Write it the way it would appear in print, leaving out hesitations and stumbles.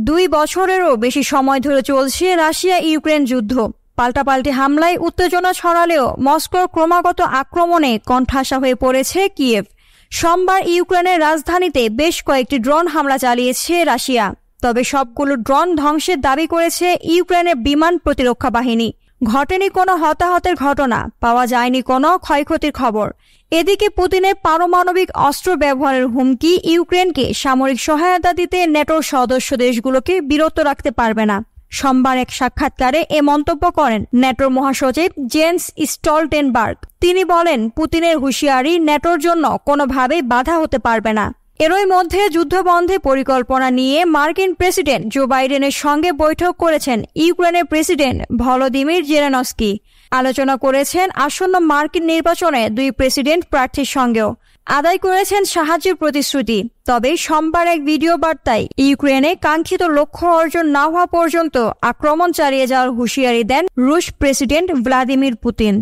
2 বছরেরও বেশি সময় ধরে চলছে রাশিয়া ইউক্রেন যুদ্ধ। পাল্টাপাল্টি হামলায় উত্তেজনা ছড়ালেও মস্কোর ক্রমাগত আক্রমণে কণ্ঠাসা হয়ে পড়েছে কিয়েভ। সোমবার ইউক্রেনের রাজধানীতে বেশ কয়েকটি ড্রোন হামলা চালিয়েছে রাশিয়া। তবে সবগুলো ড্রোন ধ্বংসের দাবি করেছে ইউক্রেনের বিমান প্রতিরক্ষা বাহিনী। ঘটেনি কোনো হতাহতের ঘটনা, পাওয়া যায়নি কোনো ক্ষয়ক্ষতির খবর। এদিকে পুতিনের পারমাণবিক অস্ত্র ব্যবহারের হুমকি ইউক্রেনকে সামরিক সহায়তা দিতে ন্যাটোর সদস্য দেশগুলোকে বিরত রাখতে পারবে না। সোমবার এক সাক্ষাৎকারে এ মন্তব্য করেন ন্যাটোর মহাসচিব জেন্স স্টলটেনবার্গ। তিনি বলেন, পুতিনের হুঁশিয়ারি ন্যাটোর জন্য কোনোভাবেই বাধা হতে পারবে না। এরই মধ্যে যুদ্ধবন্ধে পরিকল্পনা নিয়ে মার্কিন প্রেসিডেন্ট জো বাইডেনের সঙ্গে বৈঠক করেছেন ইউক্রেনের প্রেসিডেন্ট ভলোদিমির জেলেনস্কি। আলোচনা করেছেন আসন্ন মার্কিন নির্বাচনে 2 প্রেসিডেন্ট প্রার্থীর সঙ্গেও। আদায় করেছেন সাহায্যের প্রতিশ্রুতি। তবে সোমবার এক ভিডিও বার্তায় ইউক্রেনে কাঙ্ক্ষিত লক্ষ্য অর্জন না হওয়া পর্যন্ত আক্রমণ চালিয়ে যাওয়ার হুঁশিয়ারি দেন রুশ প্রেসিডেন্ট ভ্লাদিমির পুতিন।